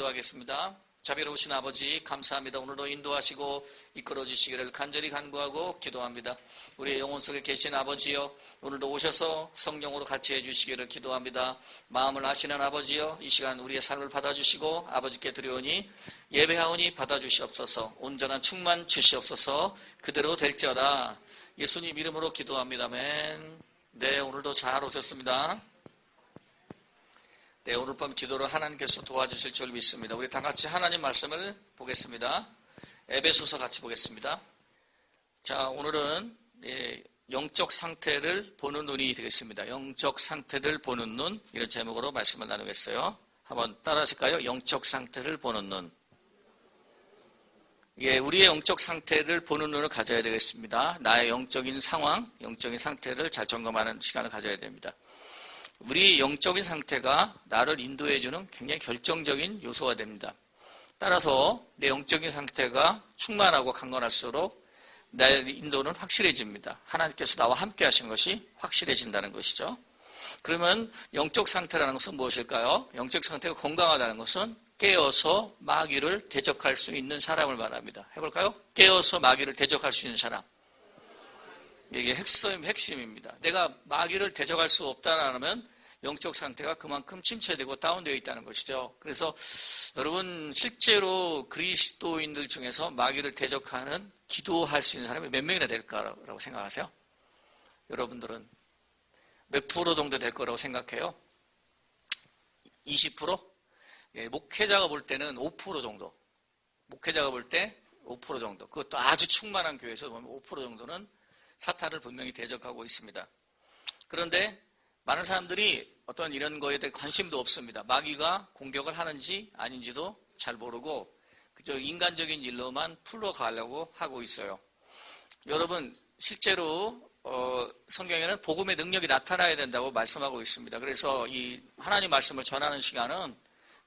기도하겠습니다. 자비로우신 아버지 감사합니다. 오늘도 인도하시고 이끌어 주시기를 간절히 간구하고 기도합니다. 우리의 영혼 속에 계신 아버지여, 오늘도 오셔서 성령으로 같이 해주시기를 기도합니다. 마음을 아시는 아버지여, 이 시간 우리의 삶을 받아주시고 아버지께 드려오니 예배하오니 받아주시옵소서. 온전한 충만 주시옵소서. 그대로 될지어다. 예수님 이름으로 기도합니다. 아멘. 네, 오늘도 잘 오셨습니다. 네, 오늘 밤 기도를 하나님께서 도와주실 줄 믿습니다. 우리 다 같이 하나님 말씀을 보겠습니다. 에베소서 같이 보겠습니다. 자, 오늘은 영적 상태를 보는 눈이 되겠습니다. 영적 상태를 보는 눈, 이런 제목으로 말씀을 나누겠어요. 한번 따라 하실까요? 영적 상태를 보는 눈. 예, 우리의 영적 상태를 보는 눈을 가져야 되겠습니다. 나의 영적인 상황, 영적인 상태를 잘 점검하는 시간을 가져야 됩니다. 우리 영적인 상태가 나를 인도해주는 굉장히 결정적인 요소가 됩니다. 따라서 내 영적인 상태가 충만하고 강건할수록 나의 인도는 확실해집니다. 하나님께서 나와 함께 하시는 것이 확실해진다는 것이죠. 그러면 영적 상태라는 것은 무엇일까요? 영적 상태가 건강하다는 것은 깨어서 마귀를 대적할 수 있는 사람을 말합니다. 해볼까요? 깨어서 마귀를 대적할 수 있는 사람. 이게 핵심입니다. 내가 마귀를 대적할 수 없다면 영적 상태가 그만큼 침체되고 다운되어 있다는 것이죠. 그래서 여러분, 실제로 그리스도인들 중에서 마귀를 대적하는, 기도할 수 있는 사람이 몇 명이나 될까라고 생각하세요? 여러분들은 몇 프로 정도 될 거라고 생각해요? 20%? 예, 목회자가 볼 때는 5% 정도. 목회자가 볼 때 5% 정도. 그것도 아주 충만한 교회에서 보면 5% 정도는 사탄을 분명히 대적하고 있습니다. 그런데 많은 사람들이 어떤 이런 거에 대해 관심도 없습니다. 마귀가 공격을 하는지 아닌지도 잘 모르고 그저 인간적인 일로만 풀어가려고 하고 있어요. 여러분, 실제로 성경에는 복음의 능력이 나타나야 된다고 말씀하고 있습니다. 그래서 이 하나님 말씀을 전하는 시간은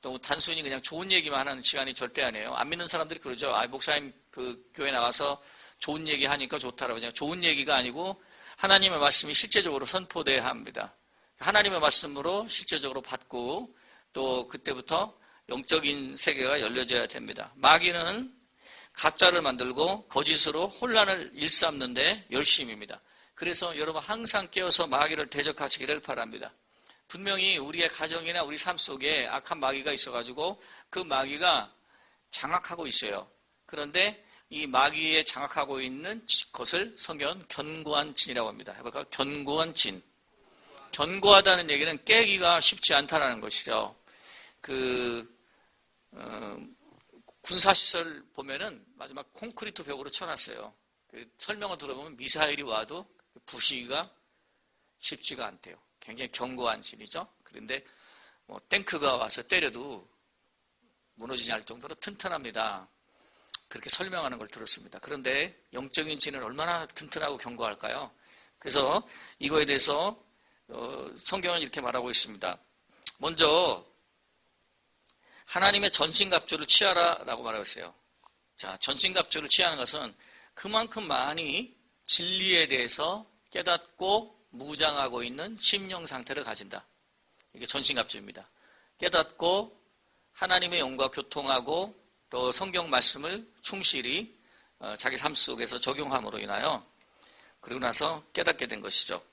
또 단순히 그냥 좋은 얘기만 하는 시간이 절대 아니에요. 안 믿는 사람들이 그러죠. 목사님 그 교회 나가서 좋은 얘기 하니까 좋다라고. 그냥 좋은 얘기가 아니고 하나님의 말씀이 실제적으로 선포돼야 합니다. 하나님의 말씀으로 실제적으로 받고 또 그때부터 영적인 세계가 열려져야 됩니다. 마귀는 가짜를 만들고 거짓으로 혼란을 일삼는데 열심입니다. 그래서 여러분 항상 깨어서 마귀를 대적하시기를 바랍니다. 분명히 우리의 가정이나 우리 삶 속에 악한 마귀가 있어가지고 그 마귀가 장악하고 있어요. 그런데 이 마귀에 장악하고 있는 것을 성경은 견고한 진이라고 합니다. 해볼까요? 견고한 진. 견고하다는 얘기는 깨기가 쉽지 않다는 것이죠. 군사시설 보면은 마지막 콘크리트 벽으로 쳐놨어요. 설명을 들어보면 미사일이 와도 부시기가 쉽지가 않대요. 굉장히 견고한 진이죠. 그런데 탱크가 와서 때려도 무너지지 않을 정도로 튼튼합니다. 그렇게 설명하는 걸 들었습니다. 그런데 영적인 진은 얼마나 튼튼하고 견고할까요? 그래서 이거에 대해서 성경은 이렇게 말하고 있습니다. 먼저 하나님의 전신갑주를 취하라라고 말하고 있어요. 자, 전신갑주를 취하는 것은 그만큼 많이 진리에 대해서 깨닫고 무장하고 있는 심령 상태를 가진다. 이게 전신갑주입니다. 깨닫고 하나님의 영과 교통하고 또 성경 말씀을 충실히 자기 삶 속에서 적용함으로 인하여 그리고 나서 깨닫게 된 것이죠.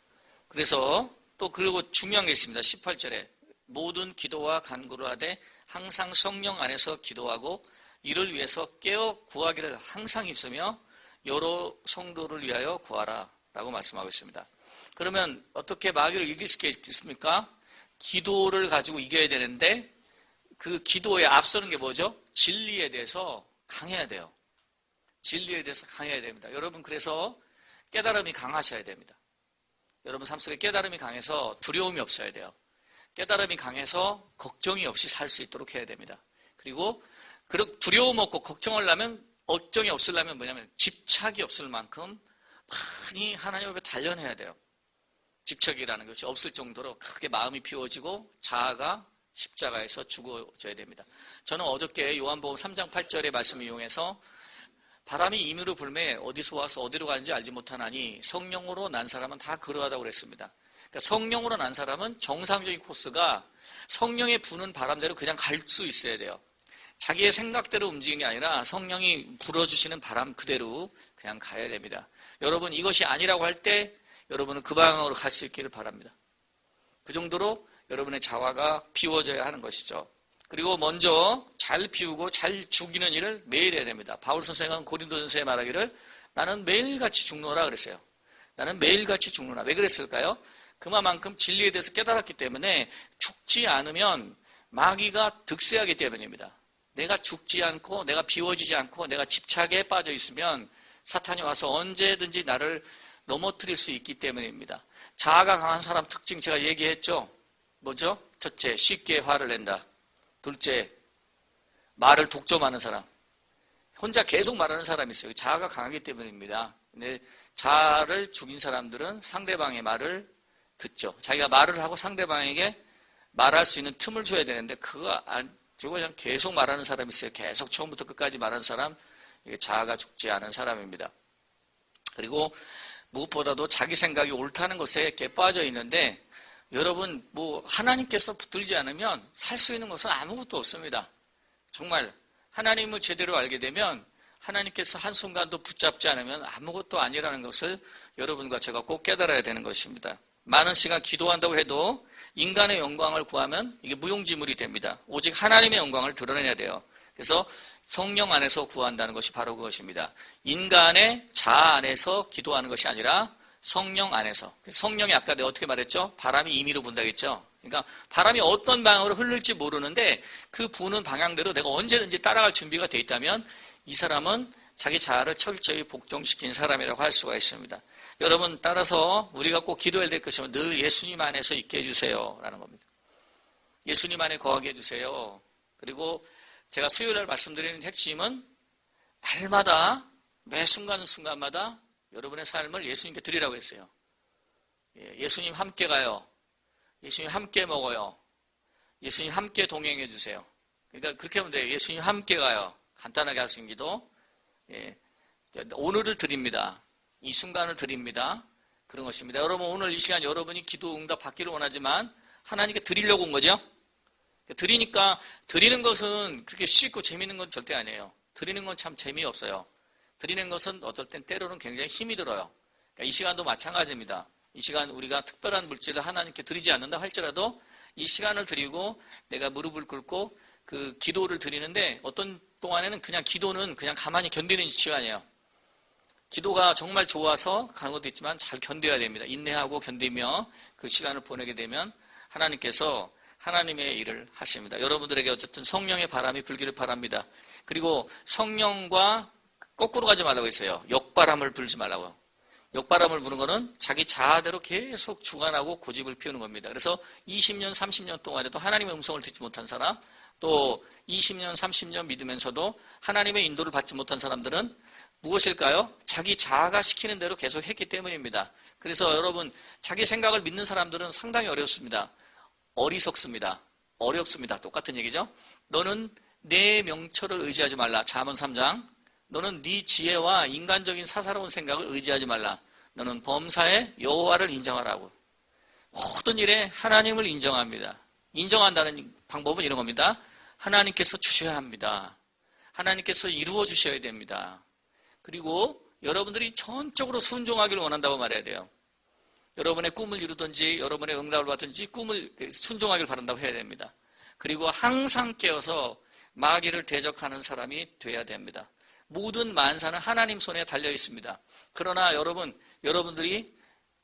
그래서 또 그리고 중요한 게 있습니다. 18절에 모든 기도와 간구를 하되 항상 성령 안에서 기도하고 이를 위해서 깨어 구하기를 항상 힘쓰며 여러 성도를 위하여 구하라 라고 말씀하고 있습니다. 그러면 어떻게 마귀를 이길 수 있겠습니까? 기도를 가지고 이겨야 되는데 그 기도에 앞서는 게 뭐죠? 진리에 대해서 강해야 돼요. 진리에 대해서 강해야 됩니다. 여러분, 그래서 깨달음이 강하셔야 됩니다. 여러분 삶 속에 깨달음이 강해서 두려움이 없어야 돼요. 깨달음이 강해서 걱정이 없이 살 수 있도록 해야 됩니다. 그리고 두려움 없고 걱정이 없으려면 뭐냐면 집착이 없을 만큼 많이 하나님 앞에 단련해야 돼요. 집착이라는 것이 없을 정도로 크게 마음이 비워지고 자아가 십자가에서 죽어져야 됩니다. 저는 어저께 요한복음 3장 8절의 말씀을 이용해서 바람이 임의로 불매 어디서 와서 어디로 가는지 알지 못하나니 성령으로 난 사람은 다 그러하다고 그랬습니다. 그러니까 성령으로 난 사람은 정상적인 코스가 성령의 부는 바람대로 그냥 갈 수 있어야 돼요. 자기의 생각대로 움직이는 게 아니라 성령이 불어주시는 바람 그대로 그냥 가야 됩니다. 여러분 이것이 아니라고 할 때 여러분은 그 방향으로 갈 수 있기를 바랍니다. 그 정도로 여러분의 자화가 비워져야 하는 것이죠. 그리고 먼저 잘 비우고 잘 죽이는 일을 매일 해야 됩니다. 바울 선생은 고린도전서에 말하기를 나는 매일같이 죽노라 그랬어요. 나는 매일같이 죽노라. 왜 그랬을까요? 그만큼 진리에 대해서 깨달았기 때문에 죽지 않으면 마귀가 득세하기 때문입니다. 내가 죽지 않고 내가 비워지지 않고 내가 집착에 빠져 있으면 사탄이 와서 언제든지 나를 넘어뜨릴 수 있기 때문입니다. 자아가 강한 사람 특징 제가 얘기했죠. 뭐죠? 첫째, 쉽게 화를 낸다. 둘째, 말을 독점하는 사람. 혼자 계속 말하는 사람이 있어요. 자아가 강하기 때문입니다. 근데 자아를 죽인 사람들은 상대방의 말을 듣죠. 자기가 말을 하고 상대방에게 말할 수 있는 틈을 줘야 되는데 그거 안 주고 그냥 계속 말하는 사람이 있어요. 계속 처음부터 끝까지 말하는 사람, 이게 자아가 죽지 않은 사람입니다. 그리고 무엇보다도 자기 생각이 옳다는 것에 깨빠져 있는데 여러분 하나님께서 붙들지 않으면 살 수 있는 것은 아무것도 없습니다. 정말 하나님을 제대로 알게 되면 하나님께서 한순간도 붙잡지 않으면 아무것도 아니라는 것을 여러분과 제가 꼭 깨달아야 되는 것입니다. 많은 시간 기도한다고 해도 인간의 영광을 구하면 이게 무용지물이 됩니다. 오직 하나님의 영광을 드러내야 돼요. 그래서 성령 안에서 구한다는 것이 바로 그것입니다. 인간의 자아 안에서 기도하는 것이 아니라 성령 안에서. 성령이 아까 내가 어떻게 말했죠? 바람이 임의로 분다고 했죠? 그러니까 바람이 어떤 방향으로 흐를지 모르는데 그 부는 방향대로 내가 언제든지 따라갈 준비가 돼 있다면 이 사람은 자기 자아를 철저히 복종시킨 사람이라고 할 수가 있습니다. 여러분 따라서 우리가 꼭 기도해야 될 것은 늘 예수님 안에서 있게 해주세요 라는 겁니다. 예수님 안에 거하게 해주세요. 그리고 제가 수요일날 말씀드리는 핵심은 날마다 매 순간순간마다 여러분의 삶을 예수님께 드리라고 했어요. 예수님 함께 가요. 예수님 함께 먹어요. 예수님 함께 동행해 주세요. 그러니까 그렇게 하면 돼요. 예수님 함께 가요. 간단하게 할 수 있는 기도. 오늘을 드립니다. 이 순간을 드립니다. 그런 것입니다. 여러분 오늘 이 시간 여러분이 기도 응답 받기를 원하지만 하나님께 드리려고 온 거죠. 드리니까 드리는 것은 그렇게 쉽고 재미있는 건 절대 아니에요. 드리는 건 참 재미없어요. 드리는 것은 어떨 땐 때로는 굉장히 힘이 들어요. 그러니까 이 시간도 마찬가지입니다. 이 시간 우리가 특별한 물질을 하나님께 드리지 않는다 할지라도 이 시간을 드리고 내가 무릎을 꿇고 그 기도를 드리는데 어떤 동안에는 그냥 기도는 그냥 가만히 견디는 시간이에요. 기도가 정말 좋아서 가는 것도 있지만 잘 견뎌야 됩니다. 인내하고 견디며 그 시간을 보내게 되면 하나님께서 하나님의 일을 하십니다. 여러분들에게 어쨌든 성령의 바람이 불기를 바랍니다. 그리고 성령과 거꾸로 가지 말라고 했어요. 역바람을 불지 말라고. 역바람을 부는 거는 자기 자아대로 계속 주관하고 고집을 피우는 겁니다. 그래서 20년, 30년 동안에도 하나님의 음성을 듣지 못한 사람, 또 20년, 30년 믿으면서도 하나님의 인도를 받지 못한 사람들은 무엇일까요? 자기 자아가 시키는 대로 계속 했기 때문입니다. 그래서 여러분, 자기 생각을 믿는 사람들은 상당히 어렵습니다. 어리석습니다. 어렵습니다. 똑같은 얘기죠. 너는 내 명철을 의지하지 말라. 잠언 3장. 너는 네 지혜와 인간적인 사사로운 생각을 의지하지 말라. 너는 범사에 여호와를 인정하라고. 모든 일에 하나님을 인정합니다. 인정한다는 방법은 이런 겁니다. 하나님께서 주셔야 합니다. 하나님께서 이루어 주셔야 됩니다. 그리고 여러분들이 전적으로 순종하기를 원한다고 말해야 돼요. 여러분의 꿈을 이루든지 여러분의 응답을 받든지 꿈을 순종하기를 바란다고 해야 됩니다. 그리고 항상 깨어서 마귀를 대적하는 사람이 돼야 됩니다. 모든 만사는 하나님 손에 달려 있습니다. 그러나 여러분들이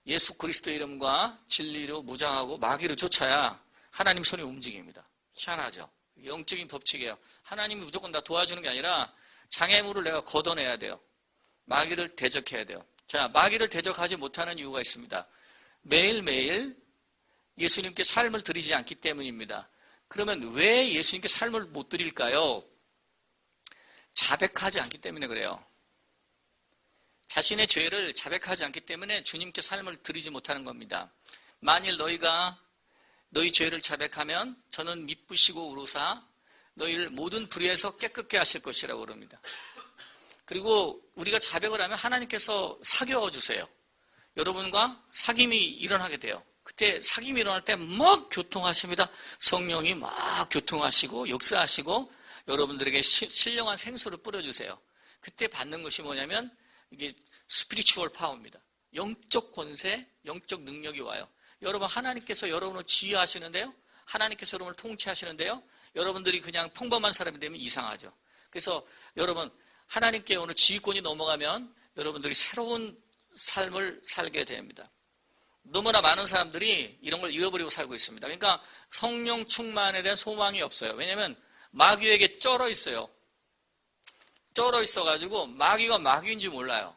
예수 그리스도의 이름과 진리로 무장하고 마귀를 쫓아야 하나님 손이 움직입니다. 희한하죠. 영적인 법칙이에요. 하나님이 무조건 다 도와주는 게 아니라 장애물을 내가 걷어내야 돼요. 마귀를 대적해야 돼요. 자, 마귀를 대적하지 못하는 이유가 있습니다. 매일매일 예수님께 삶을 드리지 않기 때문입니다. 그러면 왜 예수님께 삶을 못 드릴까요? 자백하지 않기 때문에 그래요. 자신의 죄를 자백하지 않기 때문에 주님께 삶을 드리지 못하는 겁니다. 만일 너희가 너희 죄를 자백하면 저는 미쁘시고 의로사 너희를 모든 불의에서 깨끗게 하실 것이라고 그럽니다. 그리고 우리가 자백을 하면 하나님께서 사귀어 주세요. 여러분과 사귐이 일어나게 돼요. 그때 사귐이 일어날 때 막 교통하십니다. 성령이 막 교통하시고 역사하시고 여러분들에게 신령한 생수를 뿌려주세요. 그때 받는 것이 뭐냐면 이게 스피리추얼 파워입니다. 영적 권세, 영적 능력이 와요. 여러분, 하나님께서 여러분을 지휘하시는데요, 하나님께서 여러분을 통치하시는데요, 여러분들이 그냥 평범한 사람이 되면 이상하죠. 그래서 여러분, 하나님께 오늘 지휘권이 넘어가면 여러분들이 새로운 삶을 살게 됩니다. 너무나 많은 사람들이 이런 걸 잃어버리고 살고 있습니다. 그러니까 성령 충만에 대한 소망이 없어요. 왜냐하면 마귀에게 쩔어 있어요. 쩔어 있어가지고 마귀가 마귀인지 몰라요.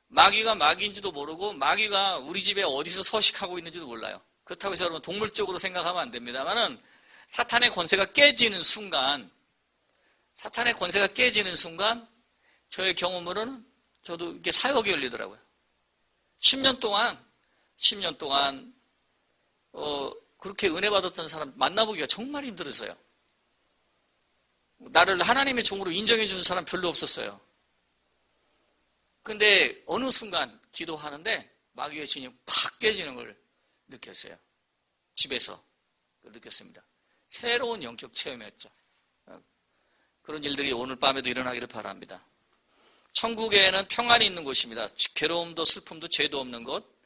마귀가 마귀인지도 모르고 마귀가 우리 집에 어디서 서식하고 있는지도 몰라요. 그렇다고 해서 여러분 동물적으로 생각하면 안 됩니다만은 사탄의 권세가 깨지는 순간, 사탄의 권세가 깨지는 순간 저의 경험으로는 저도 이게 사역이 열리더라고요. 10년 동안 그렇게 은혜 받았던 사람 만나보기가 정말 힘들었어요. 나를 하나님의 종으로 인정해 주는 사람 별로 없었어요. 근데 어느 순간 기도하는데 마귀의 진이 팍 깨지는 걸 느꼈어요. 집에서 느꼈습니다. 새로운 영적 체험이었죠. 그런 일들이 오늘 밤에도 일어나기를 바랍니다. 천국에는 평안이 있는 곳입니다. 괴로움도 슬픔도 죄도 없는 곳.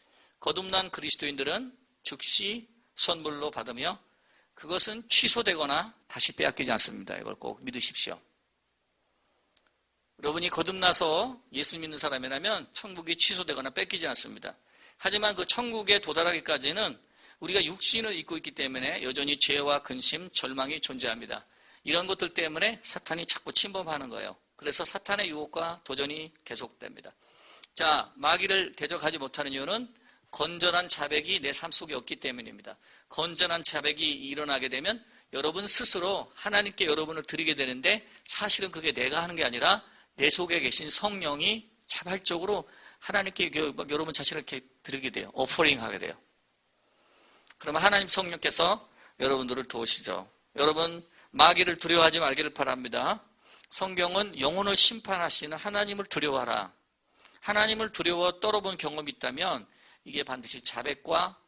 거듭난 그리스도인들은 즉시 선물로 받으며 그것은 취소되거나 다시 빼앗기지 않습니다. 이걸 꼭 믿으십시오. 여러분이 거듭나서 예수 믿는 사람이라면 천국이 취소되거나 뺏기지 않습니다. 하지만 그 천국에 도달하기까지는 우리가 육신을 입고 있기 때문에 여전히 죄와 근심, 절망이 존재합니다. 이런 것들 때문에 사탄이 자꾸 침범하는 거예요. 그래서 사탄의 유혹과 도전이 계속됩니다. 자, 마귀를 대적하지 못하는 이유는 건전한 자백이 내 삶 속에 없기 때문입니다. 건전한 자백이 일어나게 되면 여러분 스스로 하나님께 여러분을 드리게 되는데 사실은 그게 내가 하는 게 아니라 내 속에 계신 성령이 자발적으로 하나님께 여러분 자신을 이렇게 드리게 돼요. 오퍼링 하게 돼요. 그러면 하나님 성령께서 여러분들을 도우시죠. 여러분, 마귀를 두려워하지 말기를 바랍니다. 성경은 영혼을 심판하시는 하나님을 두려워하라. 하나님을 두려워 떨어본 경험이 있다면 이게 반드시 자백과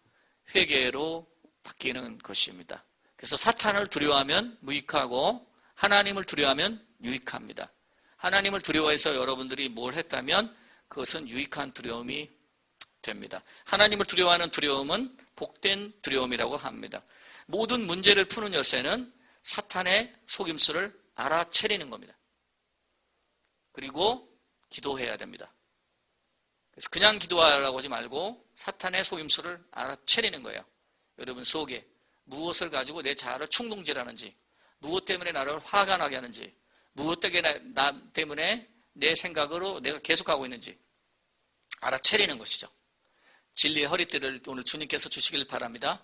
회개로 바뀌는 것입니다. 그래서 사탄을 두려워하면 무익하고 하나님을 두려워하면 유익합니다. 하나님을 두려워해서 여러분들이 뭘 했다면 그것은 유익한 두려움이 됩니다. 하나님을 두려워하는 두려움은 복된 두려움이라고 합니다. 모든 문제를 푸는 열쇠는 사탄의 속임수를 알아채리는 겁니다. 그리고 기도해야 됩니다. 그래서 그냥 기도하라고 하지 말고 사탄의 속임수를 알아채리는 거예요. 여러분 속에 무엇을 가지고 내 자아를 충동질하는지, 무엇 때문에 나를 화가 나게 하는지, 무엇 때문에 내 생각으로 내가 계속하고 있는지 알아채리는 것이죠. 진리의 허리띠를 오늘 주님께서 주시길 바랍니다.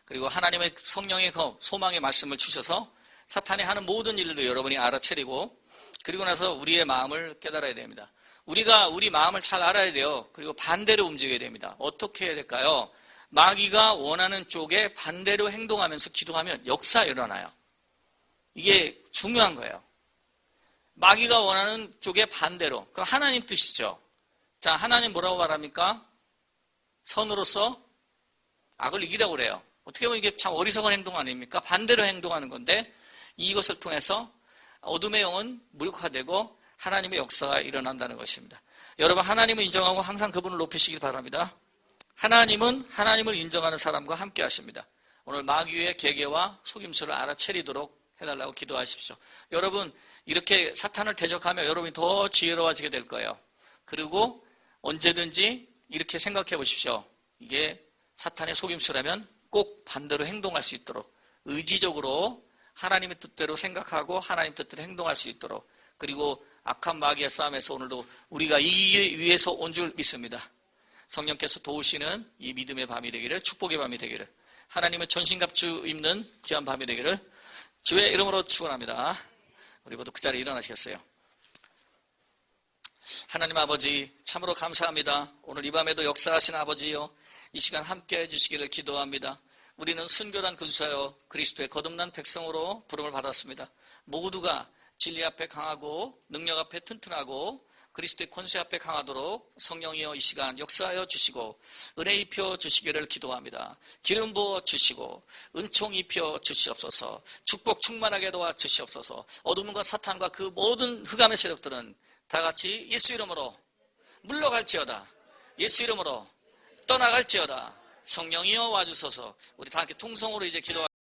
그리고 하나님의 성령의 소망의 말씀을 주셔서 사탄이 하는 모든 일들도 여러분이 알아채리고, 그리고 나서 우리의 마음을 깨달아야 됩니다. 우리가 우리 마음을 잘 알아야 돼요. 그리고 반대로 움직여야 됩니다. 어떻게 해야 될까요? 마귀가 원하는 쪽에 반대로 행동하면서 기도하면 역사 일어나요. 이게 중요한 거예요. 마귀가 원하는 쪽에 반대로. 그럼 하나님 뜻이죠. 자, 하나님 뭐라고 말합니까? 선으로서 악을 이기라고 그래요. 어떻게 보면 이게 참 어리석은 행동 아닙니까? 반대로 행동하는 건데 이것을 통해서 어둠의 영은 무력화되고 하나님의 역사가 일어난다는 것입니다. 여러분, 하나님을 인정하고 항상 그분을 높이시길 바랍니다. 하나님은 하나님을 인정하는 사람과 함께 하십니다. 오늘 마귀의 계계와 속임수를 알아채리도록 해달라고 기도하십시오. 여러분, 이렇게 사탄을 대적하면 여러분이 더 지혜로워지게 될 거예요. 그리고 언제든지 이렇게 생각해 보십시오. 이게 사탄의 속임수라면 꼭 반대로 행동할 수 있도록 의지적으로 하나님의 뜻대로 생각하고 하나님 뜻대로 행동할 수 있도록, 그리고 악한 마귀의 싸움에서 오늘도 우리가 이기기 위해서 온 줄 믿습니다. 성령께서 도우시는 이 믿음의 밤이 되기를, 축복의 밤이 되기를, 하나님의 전신갑주 입는 귀한 밤이 되기를 주의 이름으로 축원합니다. 우리 모두 그 자리에 일어나시겠어요? 하나님 아버지, 참으로 감사합니다. 오늘 이 밤에도 역사하신 아버지여, 이 시간 함께 해주시기를 기도합니다. 우리는 순교란 근사여 그리스도의 거듭난 백성으로 부름을 받았습니다. 모두가 진리 앞에 강하고 능력 앞에 튼튼하고 그리스도의 권세 앞에 강하도록 성령이여 이 시간 역사하여 주시고 은혜 입혀 주시기를 기도합니다. 기름 부어 주시고 은총 입혀 주시옵소서. 축복 충만하게 도와 주시옵소서. 어둠과 사탄과 그 모든 흑암의 세력들은 다 같이 예수 이름으로 물러갈지어다. 예수 이름으로 떠나갈지어다. 성령이여 와주소서. 우리 다 함께 통성으로 이제 기도하겠습니다.